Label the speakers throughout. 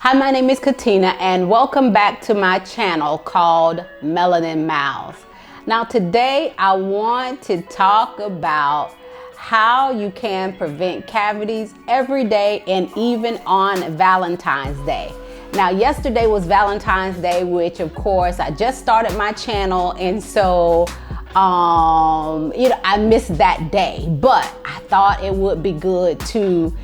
Speaker 1: Hi, my name is Katina and welcome back to my channel called Melanin Mouths. Now today I want to talk about how you can prevent cavities every day and even on Valentine's Day. Now yesterday was Valentine's Day, which of course I just started my channel, and so I missed that day, but I thought it would be good to,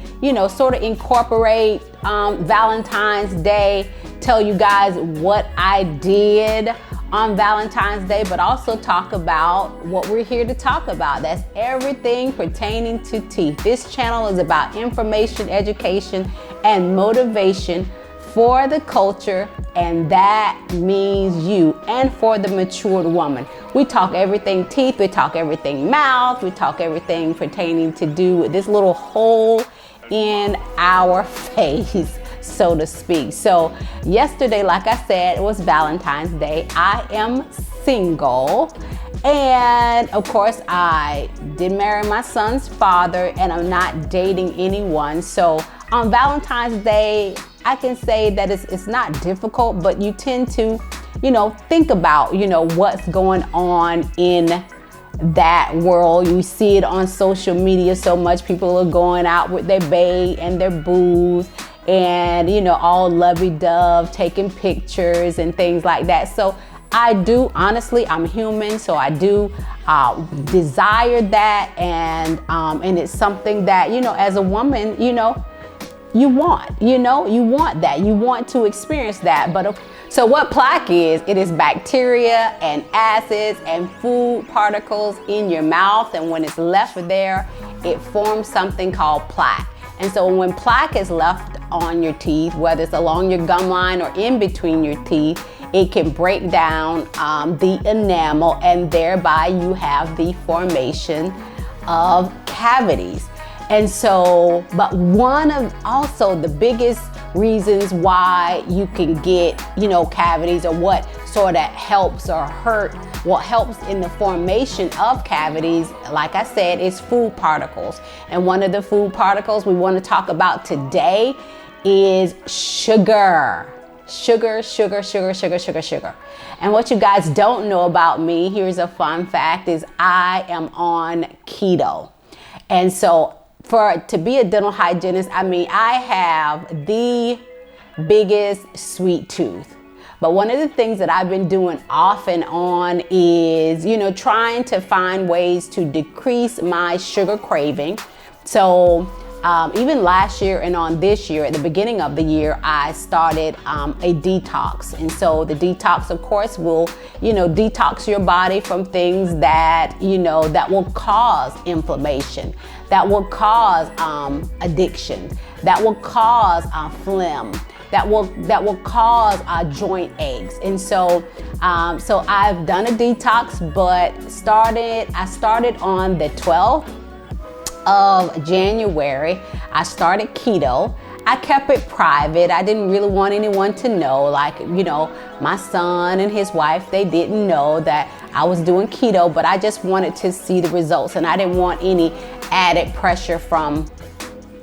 Speaker 1: sort of incorporate Valentine's Day, tell you guys what I did on Valentine's Day, but also talk about what we're here to talk about. That's everything pertaining to teeth. This channel is about information, education, and motivation for the culture, and that means you, and for the matured woman. We talk everything teeth, we talk everything mouth, we talk everything pertaining to do with this little hole in our face, so to speak. So yesterday, like I said, it was Valentine's Day. I am single, and of course I did marry my son's father, and I'm not dating anyone. So on Valentine's Day, I can say that it's not difficult, but you tend to, think about, what's going on in that world. You see it on social media so much. People are going out with their bae and their booze and, all lovey-dove, taking pictures and things like that. So I do, honestly, I'm human, so I do desire that, and it's something that, as a woman, you want that. You want to experience that. But so what plaque is, it is bacteria and acids and food particles in your mouth. And when it's left there, it forms something called plaque. And so when plaque is left on your teeth, whether it's along your gum line or in between your teeth, it can break down the enamel, and thereby you have the formation of cavities. And so, but one of also the biggest reasons why you can get, cavities, or what sort of helps or what helps in the formation of cavities, like I said, is food particles. And one of the food particles we want to talk about today is sugar. Sugar. And what you guys don't know about me, here's a fun fact, is I am on keto. And so to be a dental hygienist, I have the biggest sweet tooth. But one of the things that I've been doing off and on is, trying to find ways to decrease my sugar craving. So even last year and on this year, at the beginning of the year, I started a detox. And so the detox, of course, will, detox your body from things that, that will cause inflammation, that will cause addiction, that will cause phlegm, that will cause joint aches. And so I've done a detox, but I started on the 12th of January. I started keto. I kept it private. I didn't really want anyone to know, my son and his wife, they didn't know that I was doing keto, but I just wanted to see the results, and I didn't want any added pressure from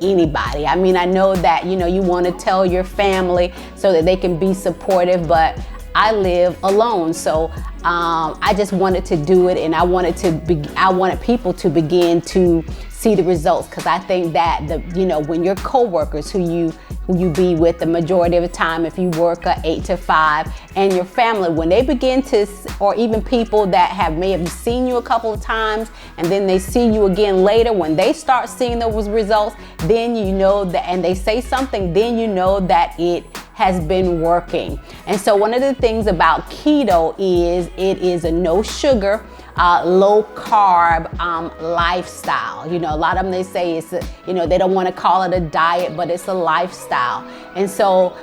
Speaker 1: anybody. I know that, you want to tell your family so that they can be supportive, but I live alone. So I just wanted to do it, and I wanted people to begin to see the results, because I think that when your coworkers who you be with the majority of the time, if you work a 8 to 5, and your family, when they begin to, or even people that may have seen you a couple of times and then they see you again later, when they start seeing those results, then that, and they say something, then that it has been working. And so one of the things about keto is it is a no sugar, low carb lifestyle. A lot of them, they say it's they don't want to call it a diet, but it's a lifestyle. And so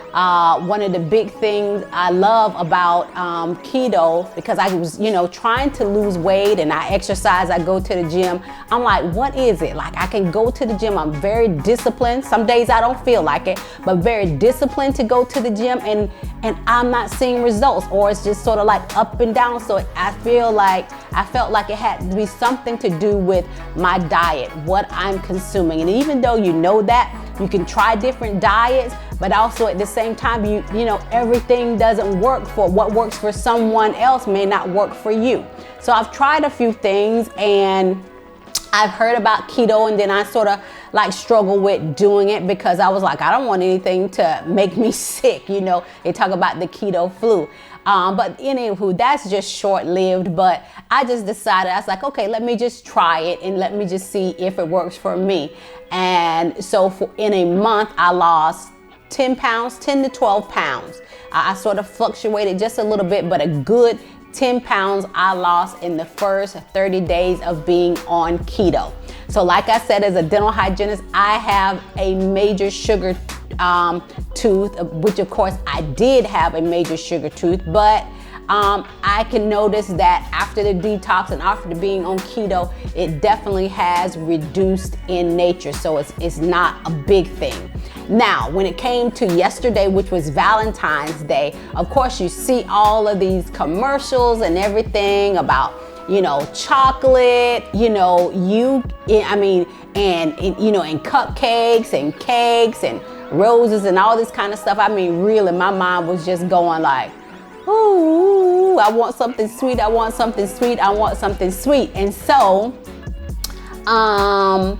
Speaker 1: one of the big things I love about keto, because I was trying to lose weight, and I exercise, I go to the gym. I'm like, what is it? Like, I can go to the gym, I'm very disciplined. Some days I don't feel like it, but very disciplined to go to the gym, and I'm not seeing results, or it's just sort of like up and down. So I felt like it had to be something to do with my diet, what I'm consuming. And even though that, you can try different diets, but also at the same time, you know, everything doesn't work. For what works for someone else may not work for you. So I've tried a few things, and I've heard about keto, and then I sort of like struggle with doing it because I was like, I don't want anything to make me sick. You know, they talk about the keto flu. But anywho, that's just short-lived. But I just decided, I was like, okay, let me just try it and let me just see if it works for me. And so in a month, I lost 10 pounds, 10 to 12 pounds. I sort of fluctuated just a little bit, but a good 10 pounds I lost in the first 30 days of being on keto. So like I said, as a dental hygienist, I have a major sugar tooth, which of course I did have a major sugar tooth, but I can notice that after the detox and after being on keto, it definitely has reduced in nature. So it's not a big thing. Now, when it came to yesterday, which was Valentine's Day, of course you see all of these commercials and everything about, you know, chocolate, you know, and you know, and cupcakes and cakes and roses and all this kind of stuff. I mean, really, my mind was just going like, ooh, I want something sweet. I want something sweet. I want something sweet. And so, I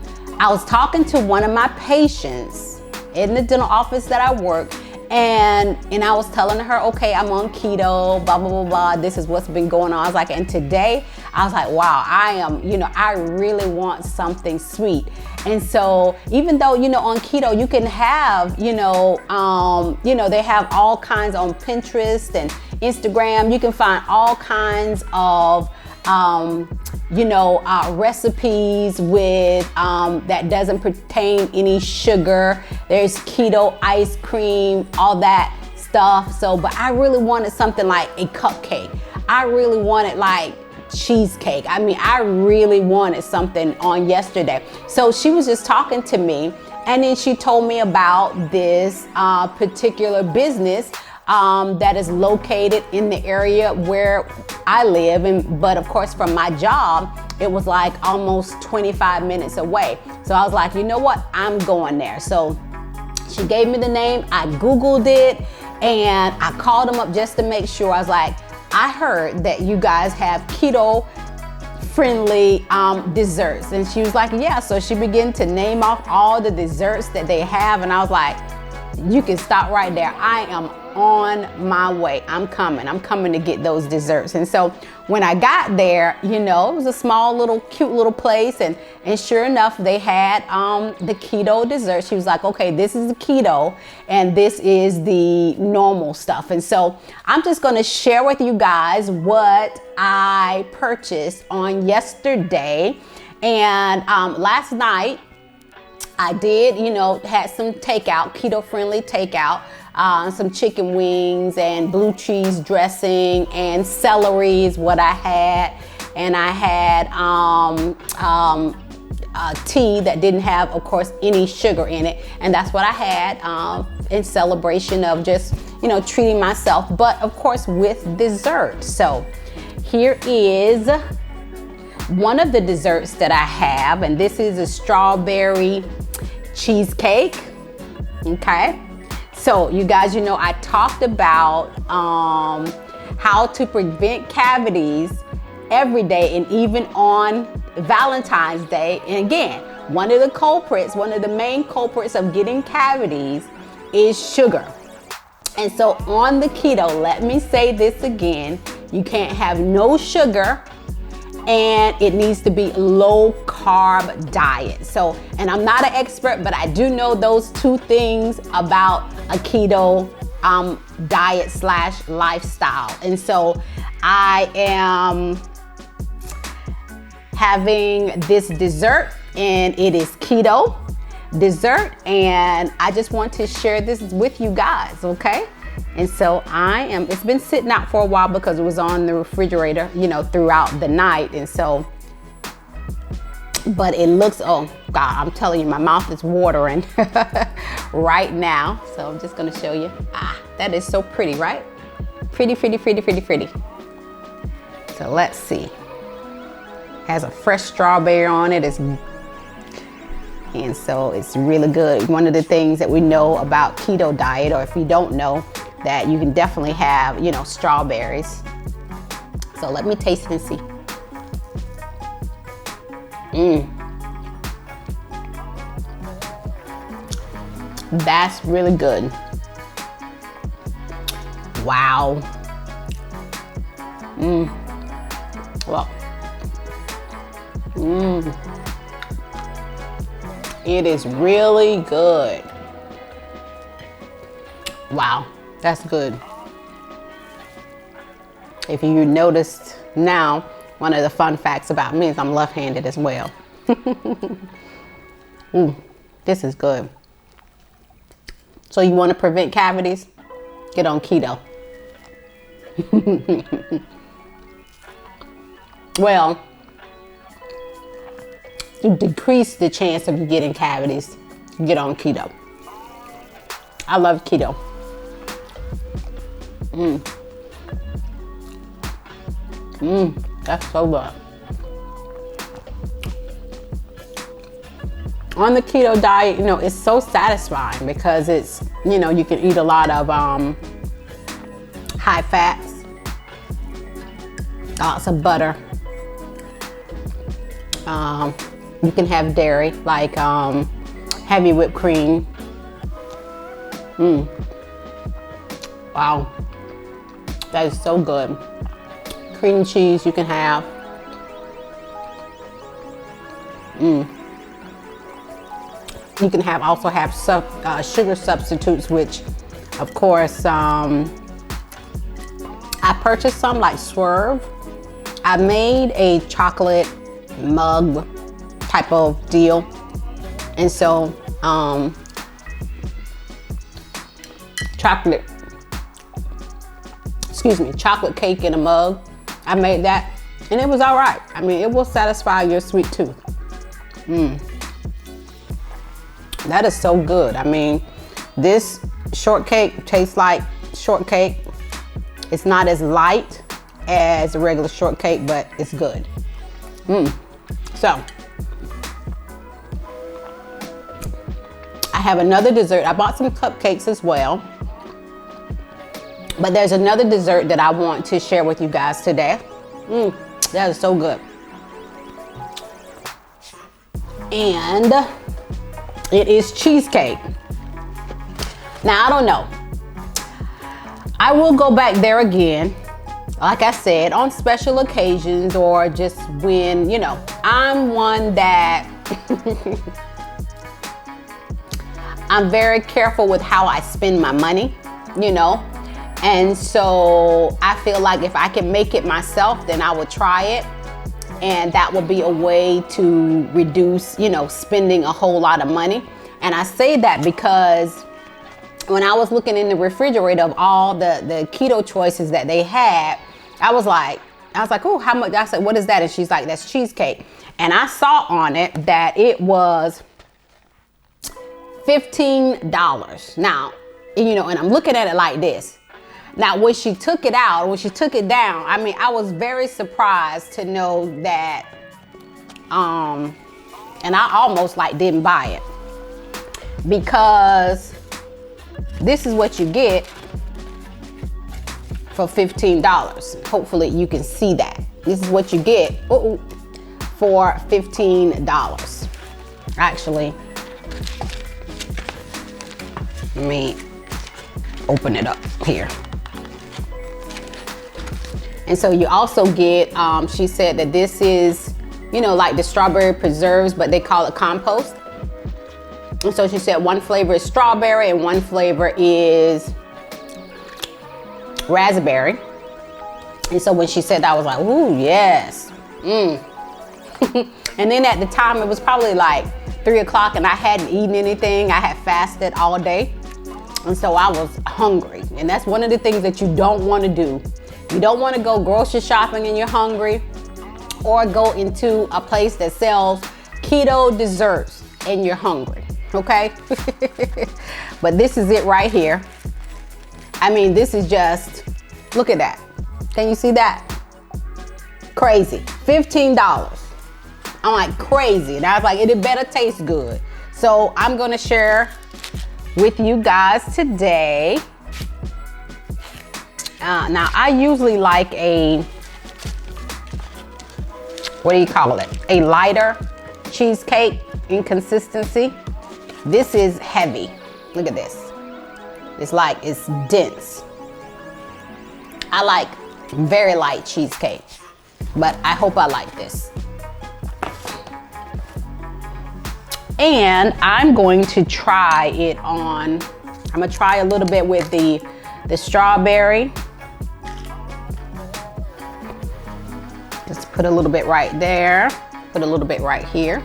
Speaker 1: was talking to one of my patients in the dental office that I work, and I was telling her, okay, I'm on keto, blah, blah, blah, blah. This is what's been going on. I was like, and today I was like, wow, I really want something sweet. And so even though, you know, on keto, you can have, they have all kinds on Pinterest and Instagram. You can find all kinds of, recipes with, that doesn't contain any sugar. There's keto ice cream, all that stuff. So, but I really wanted something like a cupcake. I really wanted like cheesecake. I mean, I really wanted something on yesterday. So she was just talking to me, and then she told me about this particular business that is located in the area where I live, but of course from my job, it was like almost 25 minutes away. So I was like, you know what, I'm going there. So she gave me the name, I Googled it, and I called them up just to make sure. I was like, I heard that you guys have keto friendly desserts. And she was like, yeah. So she began to name off all the desserts that they have, and I was like, you can stop right there. I am on my way. I'm coming to get those desserts. And so when I got there, you know, it was a small little cute little place, and sure enough, they had the keto dessert. She was like, okay, this is the keto and this is the normal stuff. And so I'm just going to share with you guys what I purchased on yesterday. And last night I did, had some takeout, keto-friendly takeout, some chicken wings and blue cheese dressing and celery is what I had. And I had tea that didn't have, of course, any sugar in it. And that's what I had in celebration of just, treating myself, but of course with dessert. So here is one of the desserts that I have, and this is a strawberry cheesecake. Okay, so you guys, I talked about how to prevent cavities every day, and even on Valentine's Day. And again, one of the main culprits of getting cavities is sugar. And so on the keto, let me say this again, you can't have no sugar, and it needs to be low carb diet. So, and I'm not an expert, but I do know those two things about a keto diet / lifestyle. And so I am having this dessert, and it is keto dessert, and I just want to share this with you guys, okay? And so it's been sitting out for a while because it was on the refrigerator, throughout the night. And so, but it looks, oh God, I'm telling you, my mouth is watering right now. So I'm just gonna show you. That is so pretty, right? Pretty. So let's see. Has a fresh strawberry on it. It's And so it's really good. One of the things that we know about keto diet, or if you don't know, that you can definitely have, you know, strawberries. So let me taste it and see. That's really good. Wow. Well. It is really good. Wow, that's good. If you noticed now, one of the fun facts about me is I'm left-handed as well. This is good. So you want to prevent cavities? Get on keto. Well, to decrease the chance of you getting cavities, get on keto. I love keto. That's so good. On the keto diet, you know, it's so satisfying because it's, you know, you can eat a lot of high fats, lots of butter. You can have dairy, like heavy whipped cream. Wow, that is so good. Cream cheese you can have. You can also have sugar substitutes, which, of course, I purchased some like Swerve. I made a chocolate mug type of deal, and so chocolate cake in a mug. I made that and it was all right. I mean, it will satisfy your sweet tooth. That is so good. I mean, this shortcake tastes like shortcake. It's not as light as a regular shortcake, but it's good. So I have another dessert. I bought some cupcakes as well, but there's another dessert that I want to share with you guys today. That is so good. And it is cheesecake. Now, I don't know. I will go back there again, like I said, on special occasions or just when, you know, I'm one that I'm very careful with how I spend my money, you know. And so I feel like if I can make it myself, then I would try it. And that would be a way to reduce, you know, spending a whole lot of money. And I say that because when I was looking in the refrigerator of all the keto choices that they had, I was like, oh, how much? I said, what is that? And she's like, that's cheesecake. And I saw on it that it was $15. Now, you know, and I'm looking at it like this. Now, when she took it out, when she took it down, I mean, I was very surprised to know that, and I almost like didn't buy it, because this is what you get for $15. Hopefully you can see that. This is what you get for $15. Actually, let me open it up here. And so you also get, she said that this is, you know, like the strawberry preserves, but they call it compost. And so she said one flavor is strawberry and one flavor is raspberry. And so when she said that, I was like, ooh, yes. And then at the time, it was probably like 3 o'clock and I hadn't eaten anything. I had fasted all day. And so I was hungry. And that's one of the things that you don't want to do. You don't want to go grocery shopping and you're hungry, or go into a place that sells keto desserts and you're hungry, okay? But this is it right here. I mean, this is just, look at that. Can you see that? Crazy. $15. I'm like, crazy. And I was like, it better taste good. So I'm gonna share with you guys today. Now I usually like a, what do you call it? A lighter cheesecake in consistency. This is heavy. Look at this. It's like, it's dense. I like very light cheesecake, but I hope I like this. And I'm going to try it on, I'm gonna try a little bit with the strawberry. Just put a little bit right there. Put a little bit right here.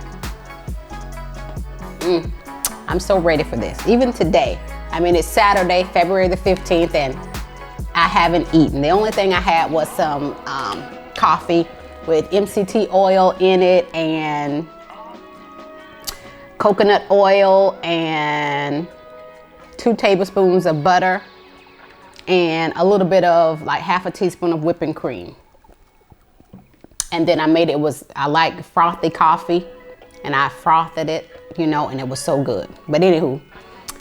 Speaker 1: I'm so ready for this, even today. I mean, it's Saturday, February the 15th, and I haven't eaten. The only thing I had was some coffee with MCT oil in it and coconut oil and 2 tablespoons of butter and a little bit of like half a teaspoon of whipping cream. And then I made it, I like frothy coffee, and I frothed it, you know, and it was so good. But anywho,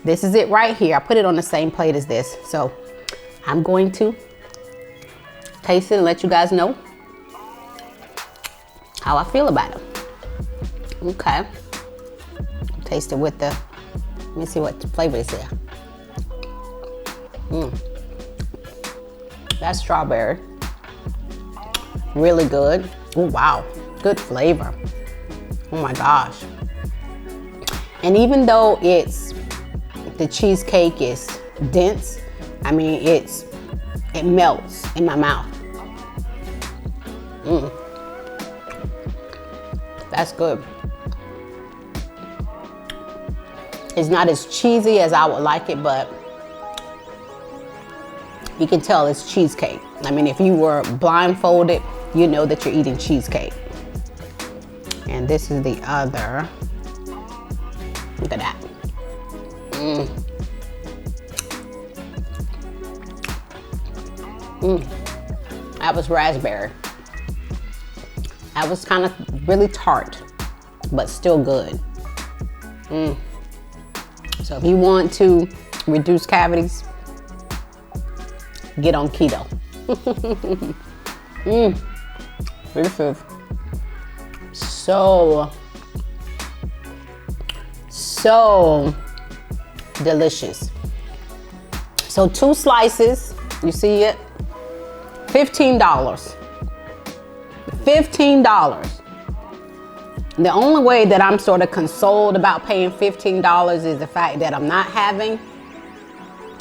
Speaker 1: this is it right here. I put it on the same plate as this. So I'm going to taste it and let you guys know how I feel about it. Okay. Taste it with the, let me see what flavor is there. That's strawberry. Really good. Oh, wow. Good flavor. Oh my gosh. And even though the cheesecake is dense, I mean, it melts in my mouth. That's good. It's not as cheesy as I would like it, but you can tell it's cheesecake. I mean, if you were blindfolded, you know that you're eating cheesecake. And this is the other. Look at that. That was raspberry. That was kind of really tart, but still good. So if you want to reduce cavities, get on keto. This is so delicious. So 2 slices, you see it? $15. $15. The only way that I'm sort of consoled about paying $15 is the fact that I'm not having.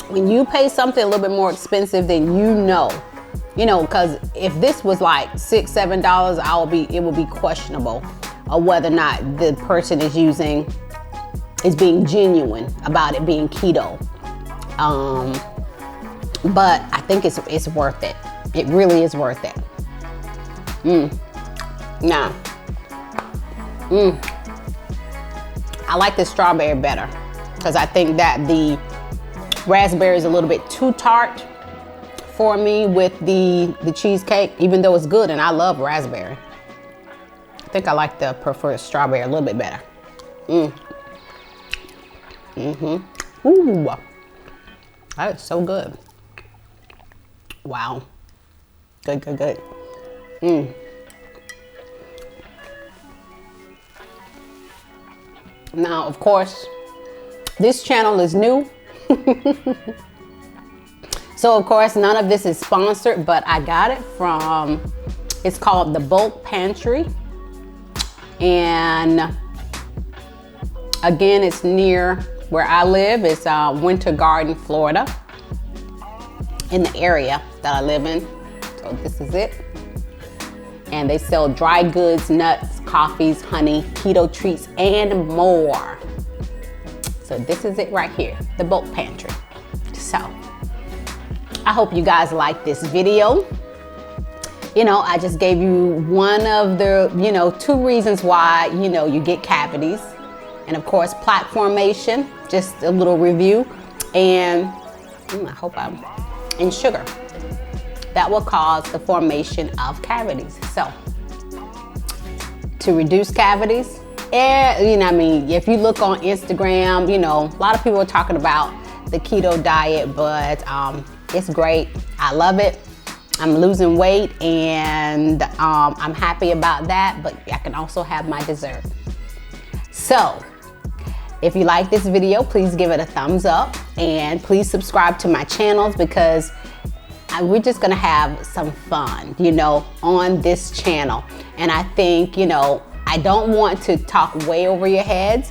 Speaker 1: When you pay something a little bit more expensive, then you know, because if this was like $6, $7, it would be questionable of whether or not the person is being genuine about it being keto. But I think it's worth it. It really is worth it. Now, I like the strawberry better because I think that the raspberry is a little bit too tart for me with the cheesecake, even though it's good and I love raspberry. I think I like the preferred strawberry a little bit better. Ooh, that is so good. Wow. Good, good, good. Now, of course, this channel is new. So, of course, none of this is sponsored, but I got it from, it's called the Bulk Pantry. And again, it's near where I live. It's Winter Garden, Florida, in the area that I live in. So this is it. And they sell dry goods, nuts, coffees, honey, keto treats, and more. So this is it right here, the Bulk Pantry. So I hope you guys like this video. I just gave you one of the, 2 reasons why, you get cavities. And of course, plaque formation, just a little review. And I hope and sugar. That will cause the formation of cavities. So to reduce cavities, You know, I mean, if you look on Instagram, you know, a lot of people are talking about the keto diet, but it's great. I love it. I'm losing weight, and I'm happy about that, but I can also have my dessert. So if you like this video, please give it a thumbs up, and please subscribe to my channels, because we're just gonna have some fun, you know, on this channel. And I think, you know, I don't want to talk way over your heads,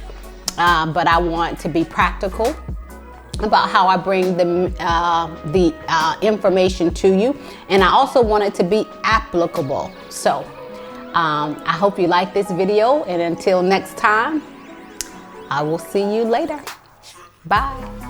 Speaker 1: but I want to be practical about how I bring the information to you. And I also want it to be applicable. So I hope you like this video, and until next time, I will see you later. Bye.